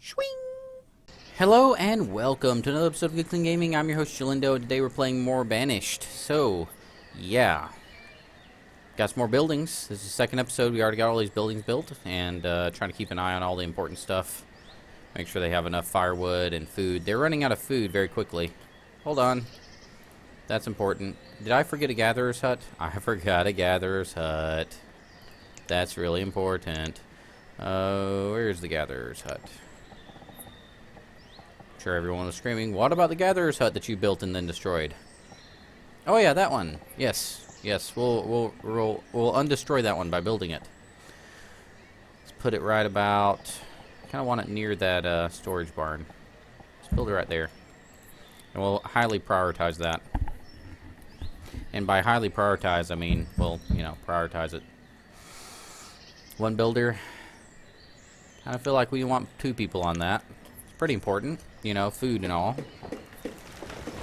Swing! Hello and welcome to another episode of Good Clean Gaming. I'm your host Jalindo, and today we're playing more Banished. So, yeah. Got some more buildings. This is the second episode. We already got all these buildings built, and trying to keep an eye on all the important stuff. Make sure they have enough firewood and food. They're running out of food very quickly. Hold on. That's important. Did I forget a gatherer's hut? I forgot a gatherer's hut. That's really important. Where's the gatherer's hut? I'm sure everyone was screaming, what about the gatherer's hut that you built and then destroyed? Oh yeah, that one. Yes. Yes, we'll undestroy that one by building it. Let's put it right about, kind of want it near that storage barn. Let's build it right there. And we'll highly prioritize that. And by highly prioritize, I mean, we'll, prioritize it. One builder. Kind of feel like we want 2 people on that. It's pretty important, food and all.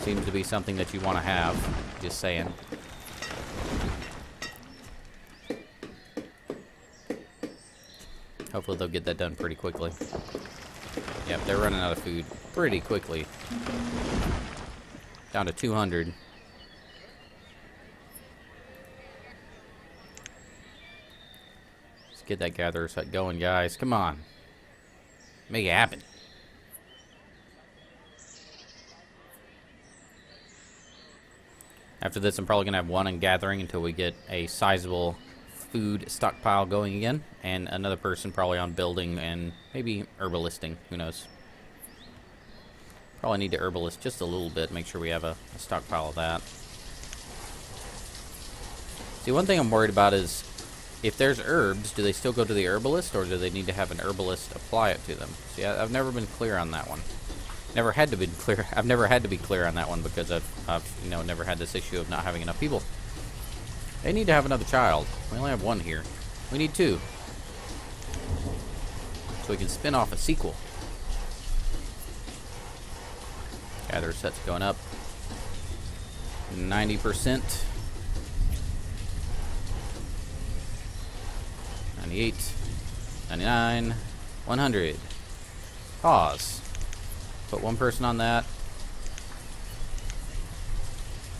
Seems to be something that you want to have. Just saying. Hopefully they'll get that done pretty quickly. Yep, they're running out of food pretty quickly. Down to 200. Let's get that gatherer's hut going, guys. Come on. Make it happen. After this, I'm probably going to have one in gathering until we get a sizable food stockpile going again. And another person probably on building and maybe herbalisting. Who knows? Probably need to herbalist just a little bit. Make sure we have a stockpile of that. See, one thing I'm worried about is if there's herbs, do they still go to the herbalist, or do they need to have an herbalist apply it to them? See, I've never been clear on that one. Never had to be clear. I've never had to be clear on that one because I've never had this issue of not having enough people. They need to have another child. We only have 1 here. We need 2. So we can spin off a sequel. Gather set's going up. 90%. 98. 99. 100. Pause. Put 1 person on that.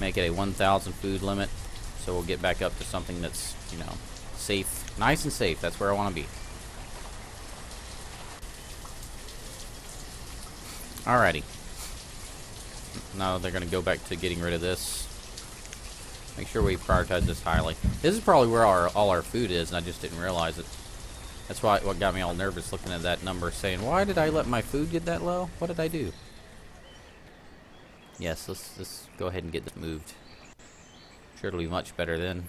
Make it a 1,000 food limit. So we'll get back up to something that's, safe. Nice and safe. That's where I want to be. Alrighty. Now they're going to go back to getting rid of this. Make sure we prioritize this highly. This is probably where all our food is, and I just didn't realize it. That's what got me all nervous looking at that number, saying, why did I let my food get that low? What did I do? Yes, let's go ahead and get this moved. Sure it'll be much better then.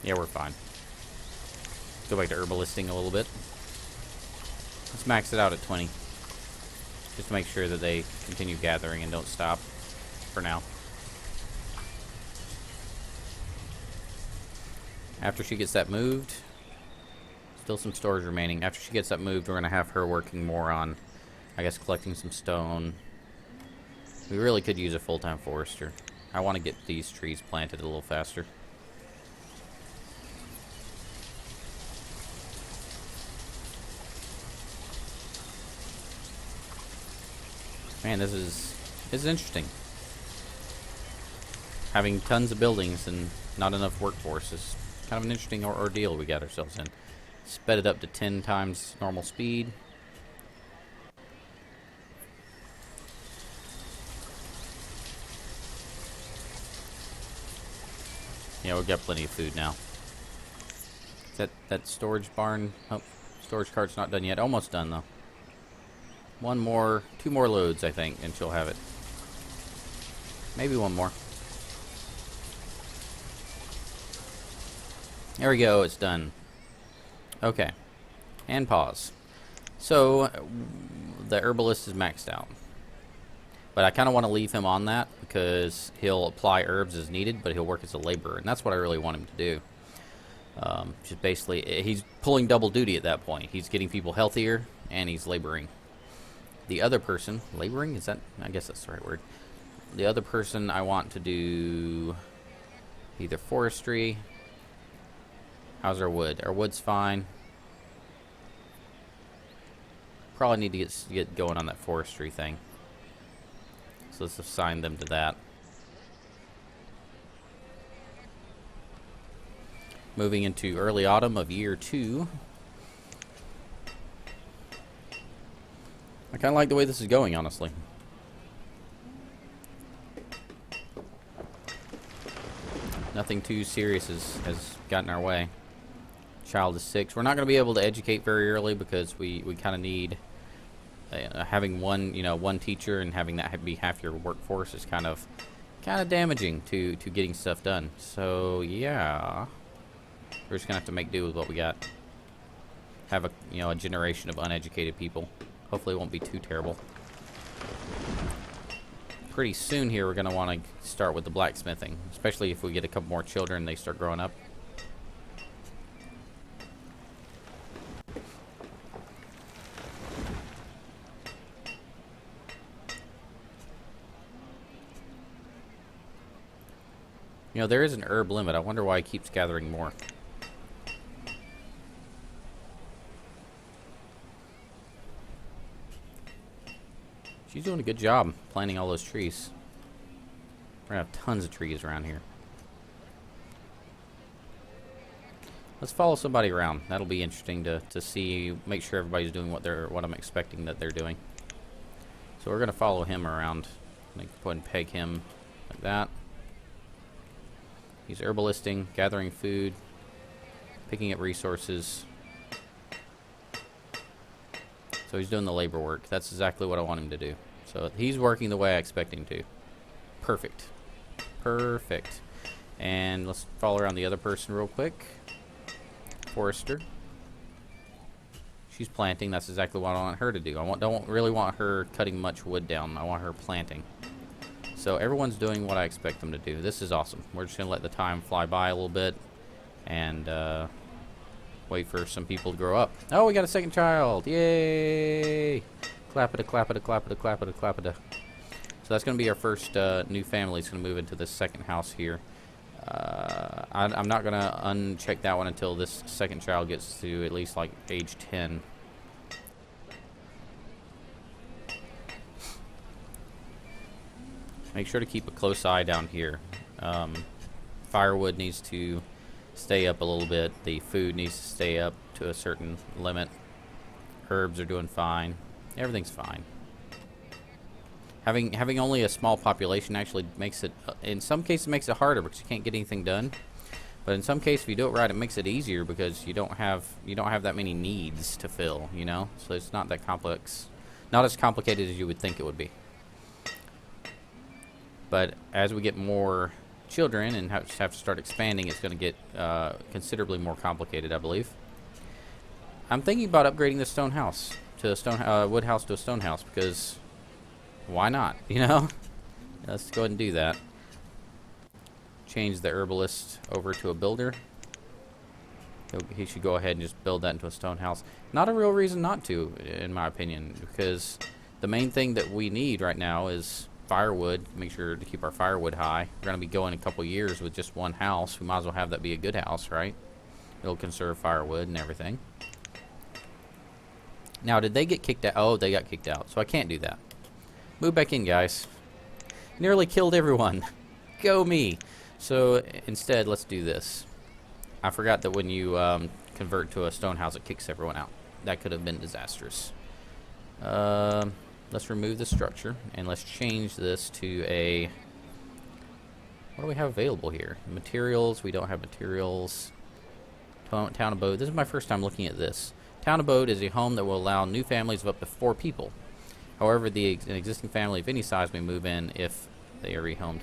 Yeah, we're fine. Go back to herbalisting a little bit. Let's max it out at 20. Just to make sure that they continue gathering and don't stop for now. After she gets that moved, still some storage remaining. After she gets that moved, we're going to have her working more on, I guess, collecting some stone. We really could use a full-time forester. I want to get these trees planted a little faster. Man, this is interesting. Having tons of buildings and not enough workforce is kind of an interesting ordeal we got ourselves in. Sped it up to 10 times normal speed. Yeah, we've got plenty of food now. That storage barn? Oh, storage cart's not done yet. Almost done though. 2 more loads, I think, and she'll have it. Maybe 1 more. There we go, it's done. Okay. And pause. So, the herbalist is maxed out. But I kind of want to leave him on that because he'll apply herbs as needed, but he'll work as a laborer. And that's what I really want him to do. Just basically, he's pulling double duty at that point. He's getting people healthier, and he's laboring. The other person, laboring, is that, I guess that's the right word. The other person I want to do Either forestry. How's our wood? Our wood's fine. Probably need to get going on that forestry thing. So let's assign them to that. Moving into early autumn of year 2. I kind of like the way this is going, honestly. Nothing too serious has gotten our way. Child is 6. We're not going to be able to educate very early because we kind of need having one teacher, and having that be half your workforce is kind of damaging to getting stuff done. So yeah, we're just gonna have to make do with what we got. Have a generation of uneducated people. Hopefully it won't be too terrible. Pretty soon here we're gonna want to start with the blacksmithing, especially if we get a couple more children and they start growing up. There is an herb limit. I wonder why he keeps gathering more. She's doing a good job planting all those trees. We're gonna have tons of trees around here. Let's follow somebody around. That'll be interesting to see, make sure everybody's doing what I'm expecting that they're doing. So we're gonna follow him around. I'm gonna go ahead and peg him like that. He's herbalisting, gathering food, picking up resources. So he's doing the labor work. That's exactly what I want him to do. So he's working the way I expect him to. Perfect. Perfect. And let's follow around the other person real quick. Forester. She's planting. That's exactly what I want her to do. Don't really want her cutting much wood down. I want her planting. So everyone's doing what I expect them to do. This is awesome. We're just going to let the time fly by a little bit and wait for some people to grow up. Oh, we got a second child. Yay! Clap-a-da, clap-a-da, clap-a-da, clap-a-da, clap-a-da. So that's going to be our first new family. It's going to move into this second house here. I'm not going to uncheck that one until this second child gets to at least like age 10. Make sure to keep a close eye down here. Firewood needs to stay up a little bit. The food needs to stay up to a certain limit. Herbs are doing fine. Everything's fine. Having only a small population actually makes it, in some cases, makes it harder because you can't get anything done. But in some cases, if you do it right, it makes it easier because you don't have that many needs to fill. So it's not that complex, not as complicated as you would think it would be. But as we get more children and have to start expanding, it's going to get considerably more complicated, I believe. I'm thinking about upgrading the stone house to a wood house to a stone house because why not? Let's go ahead and do that. Change the herbalist over to a builder. He should go ahead and just build that into a stone house. Not a real reason not to, in my opinion, because the main thing that we need right now is firewood. Make sure to keep our firewood high. We're going to be going a couple years with just one house. We might as well have that be a good house, right? It'll conserve firewood and everything. Now, did they get kicked out? Oh, they got kicked out, so I can't do that. Move back in, guys. Nearly killed everyone. Go me. So instead, let's do this. I forgot that when you convert to a stone house, it kicks everyone out. That could have been disastrous. Let's remove the structure, and let's change this to a... What do we have available here? Materials. We don't have materials. Town abode. This is my first time looking at this. Town abode is a home that will allow new families of up to 4 people. However, an existing family of any size may move in if they are rehomed.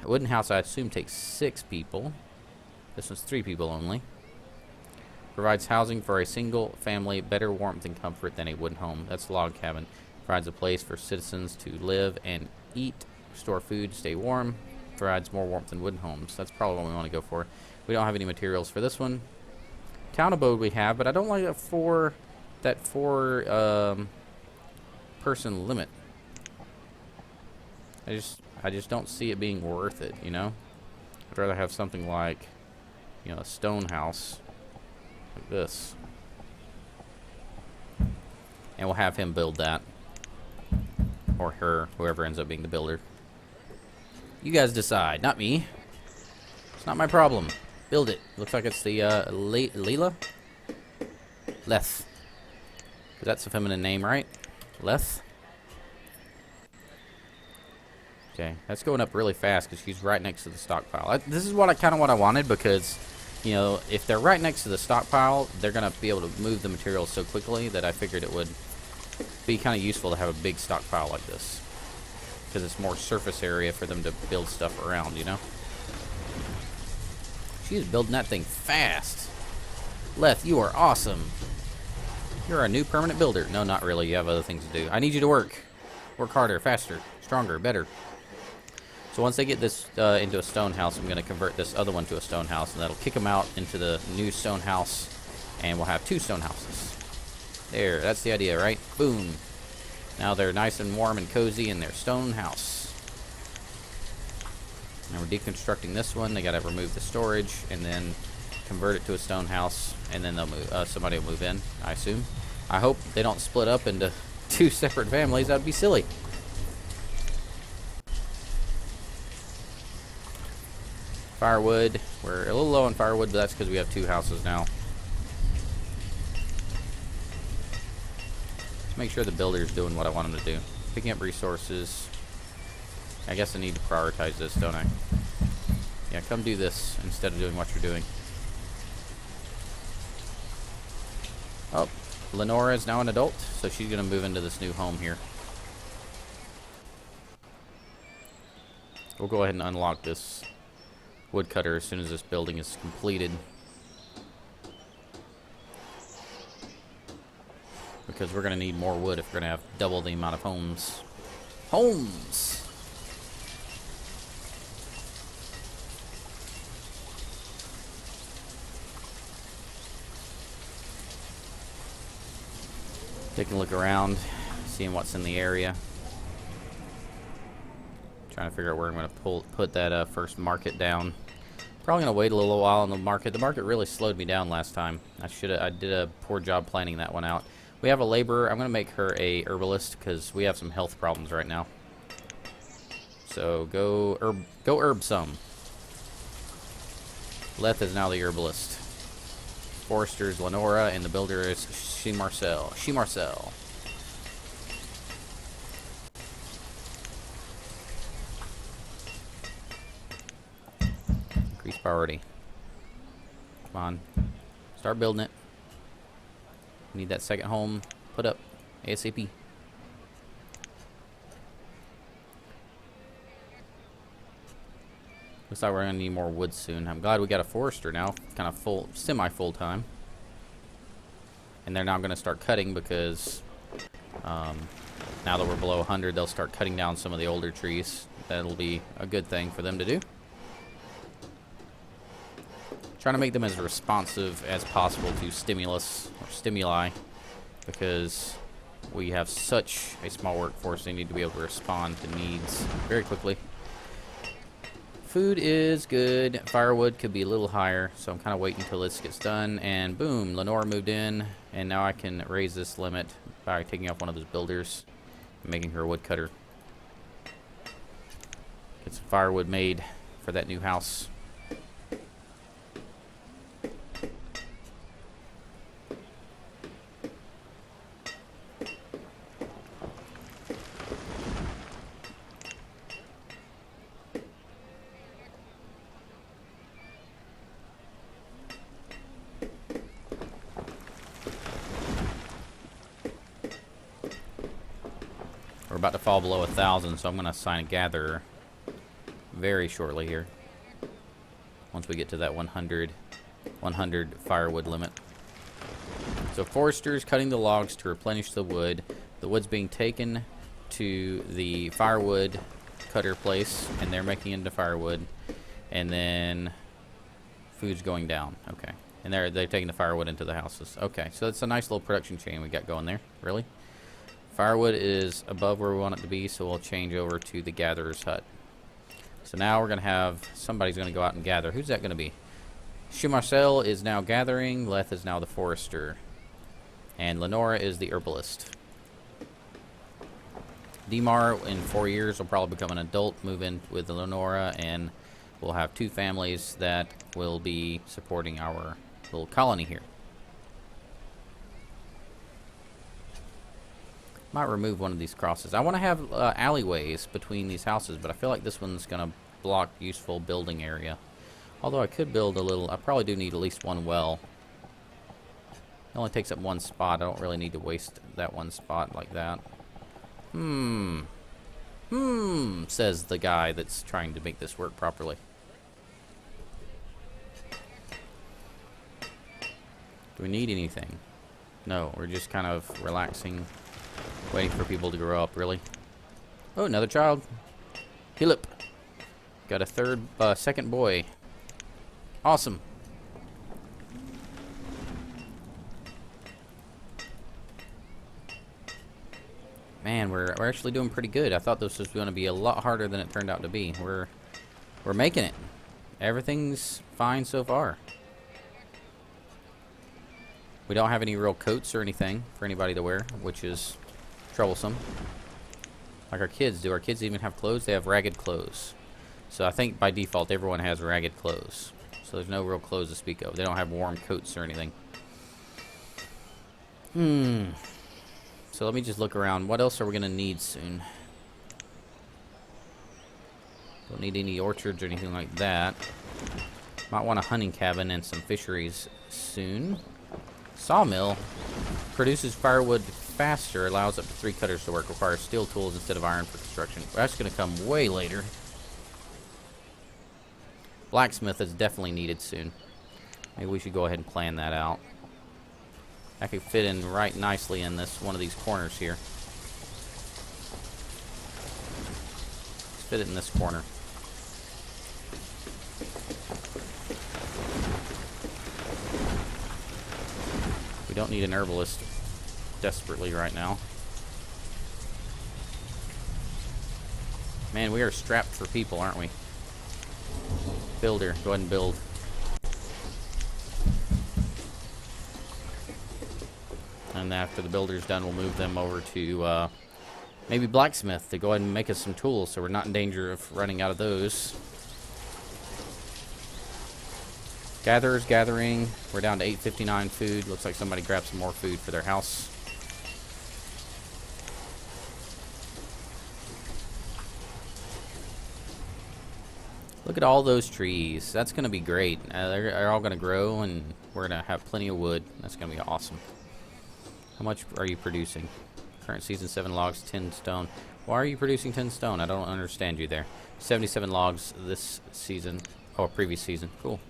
A wooden house, I assume, takes 6 people. This one's 3 people only. Provides housing for a single family, better warmth and comfort than a wooden home. That's a log cabin. Provides a place for citizens to live and eat, store food, stay warm. Provides more warmth than wooden homes. That's probably what we want to go for. We don't have any materials for this one. Town abode we have, but I don't like that four person limit. I just don't see it being worth it, I'd rather have something like, you know, a stone house like this. And we'll have him build that. Or her, whoever ends up being the builder. You guys decide, not me. It's not my problem. Build it. Looks like it's the Leela? Leth. 'Cause that's a feminine name, right? Leth? Okay, that's going up really fast because she's right next to the stockpile. This is kind of what I wanted because, you know, if they're right next to the stockpile, they're going to be able to move the materials so quickly that I figured it would be kind of useful to have a big stockpile like this. Because it's more surface area for them to build stuff around, you know? She's building that thing fast. Leth, you are awesome. You're a new permanent builder. No, not really. You have other things to do. I need you to work. Work harder, faster, stronger, better. So once they get this into a stone house, I'm going to convert this other one to a stone house, and that'll kick them out into the new stone house, and we'll have 2 stone houses. There, that's the idea, right? Boom. Now they're nice and warm and cozy in their stone house. Now we're deconstructing this one. They got to remove the storage and then convert it to a stone house, and then they'll move. Somebody will move in, I assume. I hope they don't split up into 2 separate families. That'd be silly. Firewood. We're a little low on firewood, but that's because we have 2 houses now. Let's make sure the builder's doing what I want him to do. Picking up resources. I guess I need to prioritize this, don't I? Yeah, come do this instead of doing what you're doing. Oh, Lenora is now an adult, so she's going to move into this new home here. We'll go ahead and unlock this woodcutter as soon as this building is completed. Because we're going to need more wood if we're going to have double the amount of homes. Homes! Taking a look around, seeing what's in the area. Trying to figure out where I'm going to put that first market down. Probably going to wait a little while on the market. The market really slowed me down last time. I did a poor job planning that one out. We have a laborer. I'm going to make her a herbalist because we have some health problems right now. So go herb some. Leth is now the herbalist. Forester's Lenora, and the builder is Marcel. Marcel. Increase priority. Come on. Start building it. Need that second home put up ASAP. Looks like we're going to need more wood soon. I'm glad we got a forester now. Kind of semi-full time. And they're now going to start cutting because now that we're below 100, they'll start cutting down some of the older trees. That'll be a good thing for them to do. Trying to make them as responsive as possible to stimuli, because we have such a small workforce. They need to be able to respond to needs very quickly. Food is good. Firewood could be a little higher, so I'm kind of waiting until this gets done. And boom, Lenore moved in, and now I can raise this limit by taking off one of those builders and making her a woodcutter. Get some firewood made for that new house. We're about to fall below 1,000, so I'm going to assign a gatherer very shortly here. Once we get to that 100 firewood limit. So foresters cutting the logs to replenish the wood. The wood's being taken to the firewood cutter place, and they're making it into firewood. And then food's going down. Okay. And they're taking the firewood into the houses. Okay, so it's a nice little production chain we got going there. Really? Firewood is above where we want it to be, so we'll change over to the gatherer's hut. So now we're going to have, somebody's going to go out and gather. Who's that going to be? Marcel is now gathering. Leth is now the forester. And Lenora is the herbalist. Dimar, in 4 years, will probably become an adult, move in with Lenora, and we'll have 2 families that will be supporting our little colony here. Might remove one of these crosses. I want to have alleyways between these houses, but I feel like this one's going to block useful building area. Although I could build a little, I probably do need at least one well. It only takes up 1 spot. I don't really need to waste that 1 spot like that. Says the guy that's trying to make this work properly. Do we need anything? No, we're just kind of relaxing, waiting for people to grow up, really. Oh, another child. Philip. Got a second boy. Awesome. Man, we're actually doing pretty good. I thought this was going to be a lot harder than it turned out to be. We're making it. Everything's fine so far. We don't have any real coats or anything for anybody to wear, which is troublesome. Like our kids. Do our kids even have clothes? They have ragged clothes. So I think by default everyone has ragged clothes. So there's no real clothes to speak of. They don't have warm coats or anything. So let me just look around. What else are we going to need soon? Don't need any orchards or anything like that. Might want a hunting cabin and some fisheries soon. Sawmill produces firewood faster, allows up to 3 cutters to work, requires steel tools instead of iron for construction. That's going to come way later. Blacksmith is definitely needed soon. Maybe we should go ahead and plan that out. That could fit in right nicely in this one of these corners here. Let's fit it in this corner. We don't need an herbalist desperately right now. Man, we are strapped for people, aren't we? Builder, go ahead and build. And after the builder's done, we'll move them over to maybe Blacksmith to go ahead and make us some tools so we're not in danger of running out of those. Gatherers gathering. We're down to 859 food. Looks like somebody grabbed some more food for their house. Look at all those trees. That's going to be great. They're all going to grow, and we're going to have plenty of wood. That's going to be awesome. How much are you producing? Current season, 7 logs, 10 stone. Why are you producing 10 stone? I don't understand you there. 77 logs this season. Oh, previous season. Cool.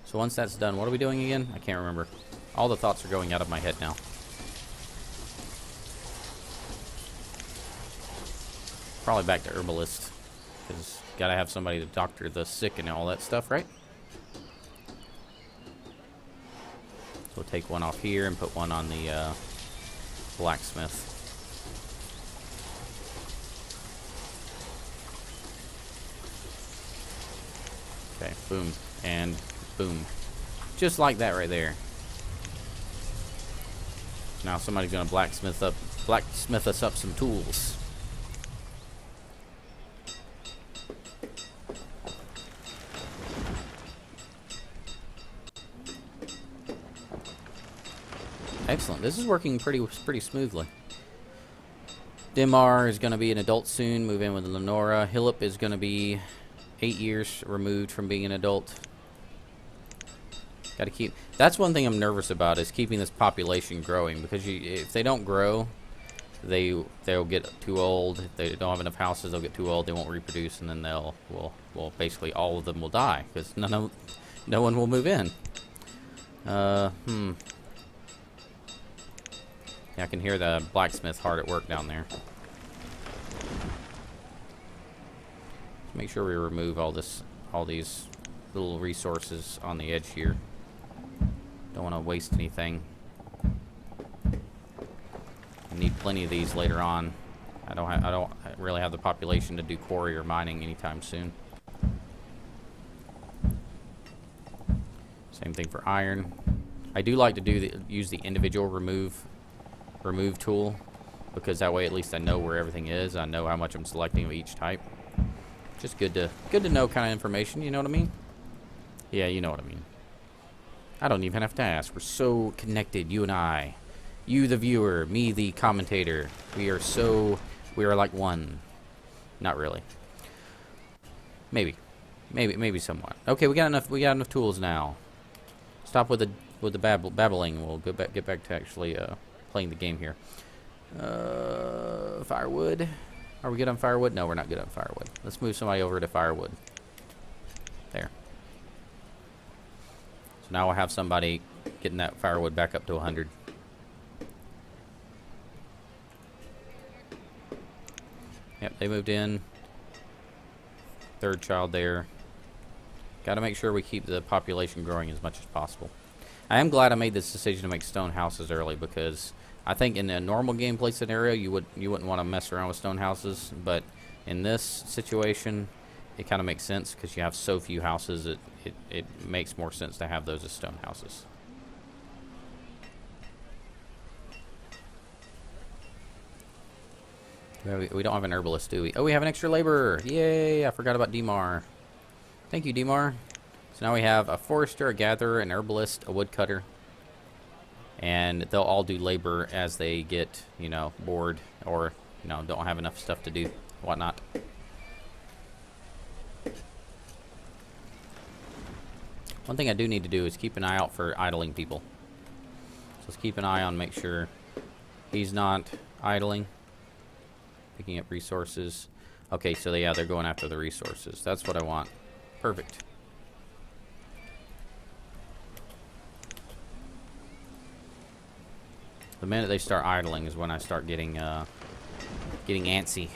So once that's done, what are we doing again? I can't remember. All the thoughts are going out of my head now. Probably back to herbalist. Because gotta have somebody to doctor the sick and all that stuff, right? So we'll take one off here and put one on the blacksmith. Okay, boom, and boom. Just like that right there. Now somebody's gonna blacksmith us up some tools. Excellent. This is working pretty smoothly. Dimar is going to be an adult soon. Move in with Lenora. Hillip is going to be 8 years removed from being an adult. Got to keep. That's one thing I'm nervous about, is keeping this population growing, because if they don't grow, they'll get too old. If they don't have enough houses, they'll get too old. They won't reproduce, and then well, basically all of them will die because no one will move in. Yeah, I can hear the blacksmith hard at work down there. Make sure we remove all these little resources on the edge here. Don't want to waste anything. I need plenty of these later on. I don't really have the population to do quarry or mining anytime soon. Same thing for iron. I do like to use the individual remove tool, because that way at least I know where everything is. I know how much I'm selecting of each type. Just good to know kind of information, you know what I mean? Yeah, you know what I mean. I don't even have to ask. We're so connected, you and I. You the viewer, me the commentator. We are like one. Not really. Maybe somewhat. Okay, we got enough tools now. Stop with the babbling. We'll get back to actually playing the game here. Firewood. Are we good on firewood? No, we're not good on firewood. Let's move somebody over to firewood. There. So now we'll have somebody getting that firewood back up to 100. Yep, they moved in. Third child there. Got to make sure we keep the population growing as much as possible. I am glad I made this decision to make stone houses early, because I think in a normal gameplay scenario you wouldn't want to mess around with stone houses, but in this situation it kind of makes sense because you have so few houses. It makes more sense to have those as stone houses. We don't have an herbalist, do we? Oh, we have an extra laborer. Yay! I forgot about Demar. Thank you, Demar. So now we have a forester, a gatherer, an herbalist, a woodcutter. And they'll all do labor as they get, bored or, don't have enough stuff to do, whatnot. One thing I do need to do is keep an eye out for idling people. So let's keep an eye on, make sure he's not idling. Picking up resources. Okay, so they're going after the resources. That's what I want. Perfect. The minute they start idling is when I start getting antsy.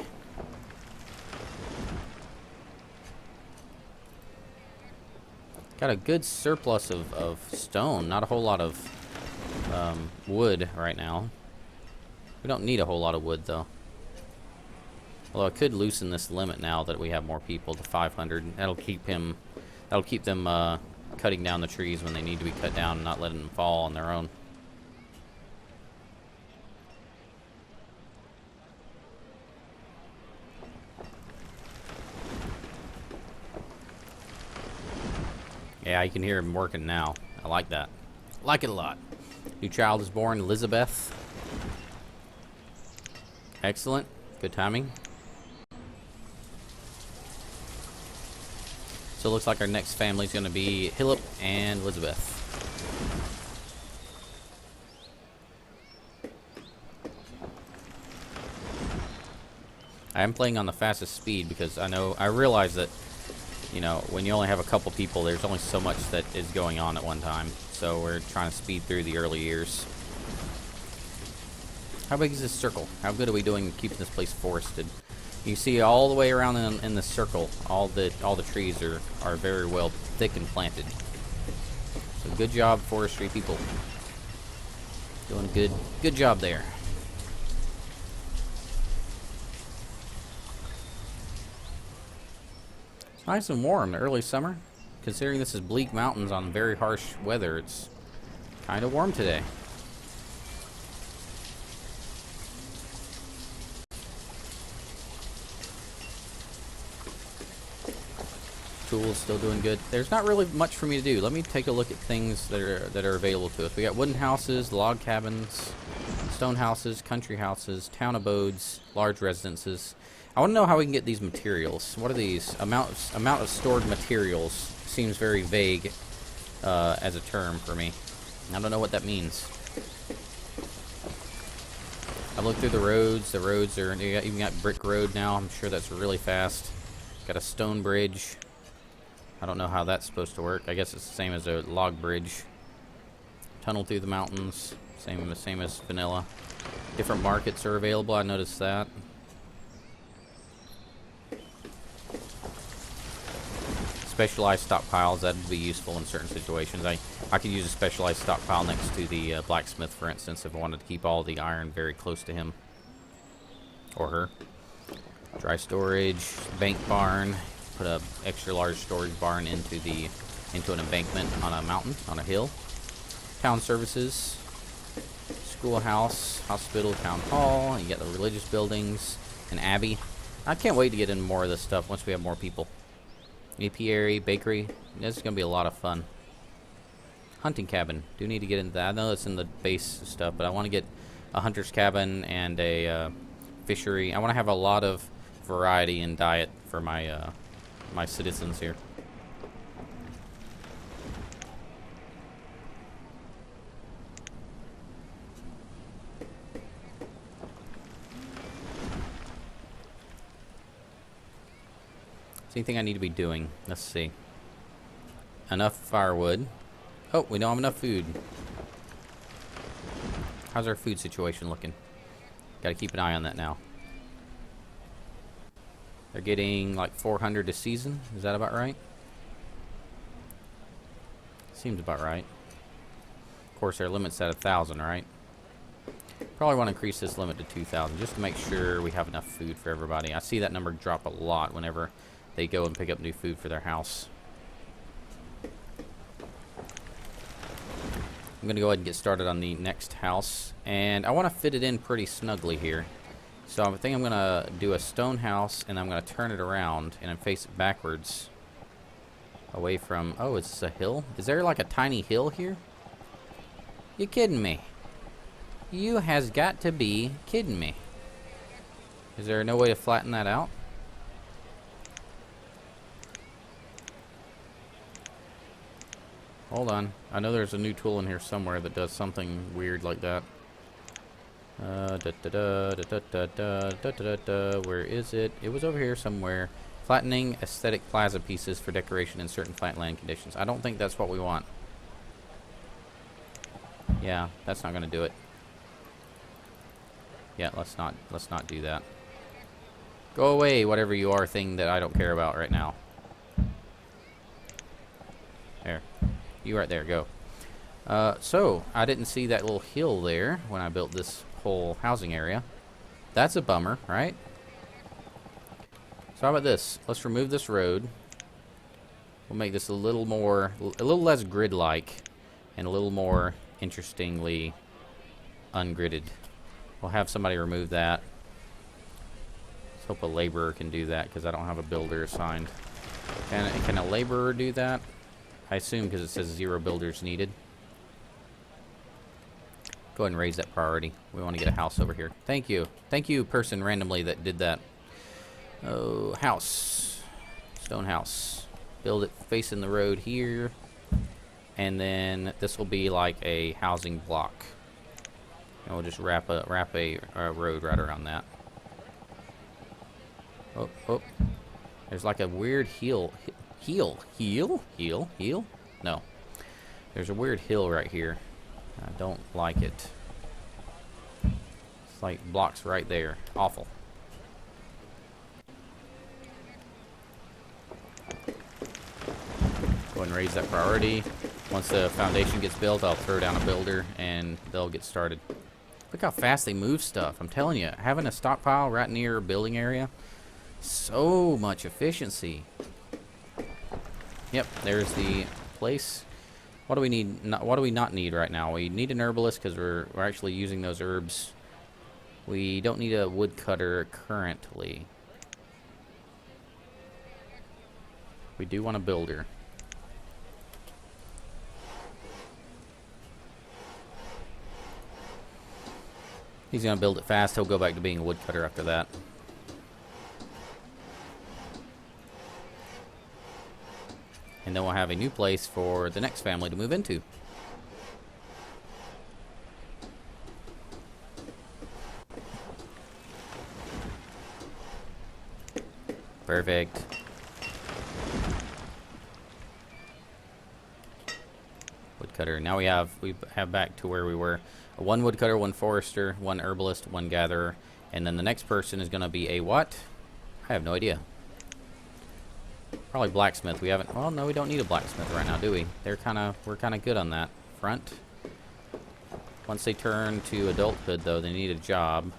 Got a good surplus of stone. Not a whole lot of wood right now. We don't need a whole lot of wood though. Although I could loosen this limit now that we have more people to 500. That'll keep them cutting down the trees when they need to be cut down and not letting them fall on their own. Yeah, you can hear him working now. I like that. Like it a lot. New child is born, Elizabeth. Excellent. Good timing. So it looks like our next family is going to be Hillip and Elizabeth. I am playing on the fastest speed because I realize that, when you only have a couple people, there's only so much that is going on at one time. So we're trying to speed through the early years. How big is this circle? How good are we doing keeping this place forested? You see all the way around in the circle, all the trees are very well thick and planted. So good job, forestry people. Doing good job there. It's nice and warm, early summer. Considering this is bleak mountains on very harsh weather, it's kind of warm today. Tools still doing good. There's not really much for me to do. Let me take a look at things that are available to us. We got wooden houses, log cabins, stone houses, country houses, town abodes, large residences. I want to know how we can get these materials. What are these? Amount of stored materials seems very vague as a term for me. I don't know what that means. I looked through the roads. The roads are even got brick road now. I'm sure that's really fast. Got a stone bridge. I don't know how that's supposed to work. I guess it's the same as a log bridge. Tunnel through the mountains. Same as vanilla. Different markets are available. I noticed that. Specialized stockpiles, that would be useful in certain situations. I could use a specialized stockpile next to the blacksmith, for instance, if I wanted to keep all the iron very close to him. Or her. Dry storage, bank barn. Put a extra large storage barn into an embankment on a mountain, on a hill. Town services, schoolhouse, hospital, town hall. You get the religious buildings, an abbey. I can't wait to get into more of this stuff once we have more people. Apiary, bakery. This is gonna be a lot of fun. Hunting cabin. Do need to get into that. I know it's in the base stuff, but I want to get a hunter's cabin and a fishery. I want to have a lot of variety in diet for my my citizens here. Is anything I need to be doing? Let's see. Enough firewood. Oh, we don't have enough food. How's our food situation looking? Gotta keep an eye on that now. They're getting like 400 a season. Is that about right? Seems about right. Of course, their limit's at 1,000, right? Probably want to increase this limit to 2,000 just to make sure we have enough food for everybody. I see that number drop a lot whenever they go and pick up new food for their house. I'm going to go ahead and get started on the next house. And I want to fit it in pretty snugly here. So I think I'm going to do a stone house, and I'm going to turn it around and face it backwards. Away from... Oh, is this a hill? Is there like a tiny hill here? You kidding me? You has got to be kidding me. Is there no way to flatten that out? Hold on. I know there's a new tool in here somewhere that does something weird like that. Where is it? It was over here somewhere. Flattening aesthetic plaza pieces for decoration in certain flat land conditions. I don't think that's what we want. Yeah, that's not going to do it. Yeah, let's not do that. Go away, whatever you are, thing that I don't care about right now. There. You right there, go. So, I didn't see that little hill there when I built this whole housing area. That's a bummer, right? So how about this? Let's remove this road. We'll make this a little less grid-like, and a little more interestingly ungridded. We'll have somebody remove that. Let's hope a laborer can do that, because I don't have a builder assigned. Can a laborer do that? I assume because it says 0 builders needed. Go ahead and raise that priority. We want to get a house over here. Thank you. Thank you, person randomly that did that. Oh, house. Stone house. Build it facing the road here. And then this will be like a housing block. And we'll just wrap a road right around that. Oh, oh. There's like a weird heel. Heel? No. There's a weird hill right here. I don't like it. It's like blocks right there. Awful. Go ahead and raise that priority. Once the foundation gets built, I'll throw down a builder and they'll get started. Look how fast they move stuff. I'm telling you, having a stockpile right near a building area, so much efficiency. Yep, there's the place. What do we need? What do we not need right now? We need an herbalist because we're actually using those herbs. We don't need a woodcutter currently. We do want a builder. He's gonna build it fast. He'll go back to being a woodcutter after that. And then we'll have a new place for the next family to move into. Perfect. Woodcutter. Now we have back to where we were. One woodcutter, one forester, one herbalist, one gatherer, and then the next person is going to be a what? I have no idea. Probably blacksmith. We haven't. Well, no, we don't need a blacksmith right now, do we? We're kind of good on that front. Once they turn to adulthood, though, they need a job.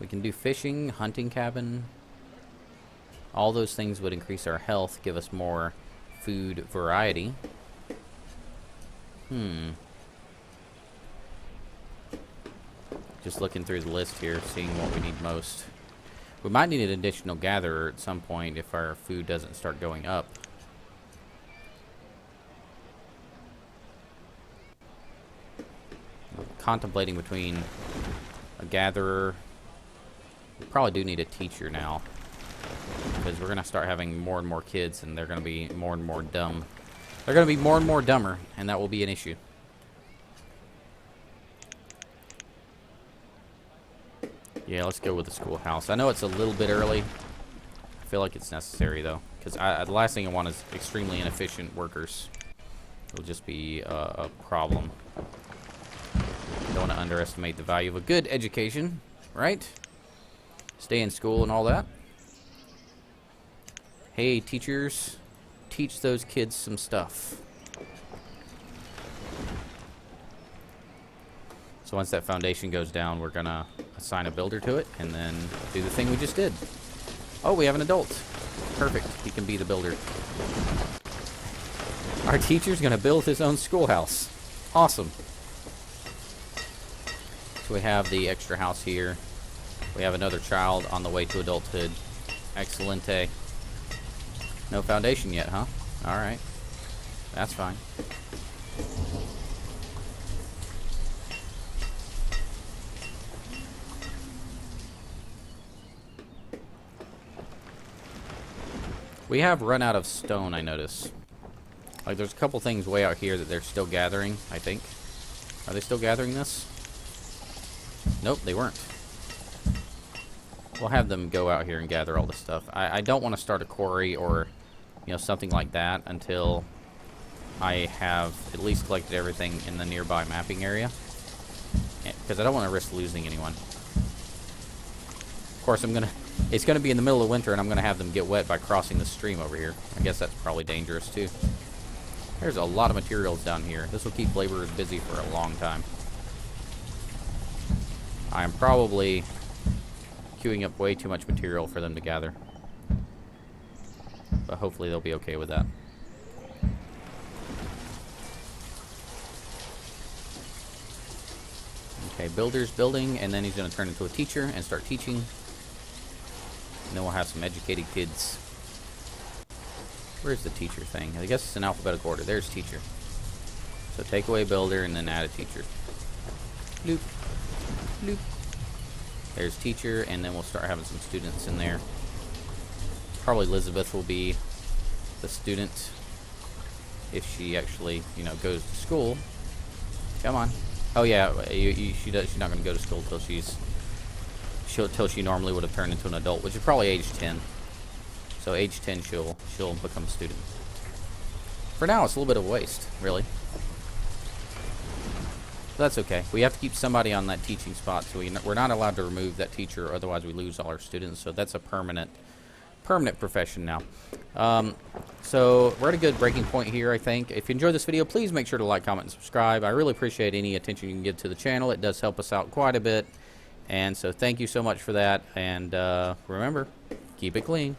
We can do fishing, hunting cabin. All those things would increase our health, give us more food variety. Just looking through the list here, seeing what we need most. We might need an additional gatherer at some point if our food doesn't start going up. I'm contemplating between a gatherer. We probably do need a teacher now, because we're going to start having more and more kids, and they're going to be more and more dumb. They're going to be more and more dumber, and that will be an issue. Yeah, let's go with the schoolhouse. I know it's a little bit early. I feel like it's necessary, though, because the last thing I want is extremely inefficient workers. It'll just be a problem. Don't want to underestimate the value of a good education, right? Stay in school and all that. Hey, teachers, teach those kids some stuff. So once that foundation goes down, we're going to assign a builder to it and then do the thing we just did. Oh, we have an adult. Perfect. He can be the builder. Our teacher's going to build his own schoolhouse. Awesome. So we have the extra house here. We have another child on the way to adulthood. Excelente. No foundation yet, huh? Alright. That's fine. We have run out of stone, I notice. Like, there's a couple things way out here that they're still gathering, I think. Are they still gathering this? Nope, they weren't. We'll have them go out here and gather all this stuff. I don't want to start a quarry or, you know, something like that until I have at least collected everything in the nearby mapping area. Because I don't want to risk losing anyone. Of course, it's going to be in the middle of winter, and I'm going to have them get wet by crossing the stream over here. I guess that's probably dangerous, too. There's a lot of materials down here. This will keep laborers busy for a long time. I'm probably queuing up way too much material for them to gather. But hopefully they'll be okay with that. Okay, builder's building, and then he's going to turn into a teacher and start teaching. And then we'll have some educated kids. Where's the teacher thing? I guess it's in alphabetical order. There's teacher. So take away builder and then add a teacher. Loop. Loop. There's teacher, and then we'll start having some students in there. Probably Elizabeth will be the student if she actually, you know, goes to school. Come on. Oh yeah, she's not going to go to school till she normally would have turned into an adult, which is probably age 10. So age 10, she'll become a student. For now, it's a little bit of a waste, really. But that's okay. We have to keep somebody on that teaching spot, so we're not allowed to remove that teacher, or otherwise we lose all our students. So that's a permanent profession now. So we're at a good breaking point here, I think. If you enjoyed this video, please make sure to like, comment, and subscribe. I really appreciate any attention you can give to the channel. It does help us out quite a bit. And so thank you so much for that. And remember, keep it clean.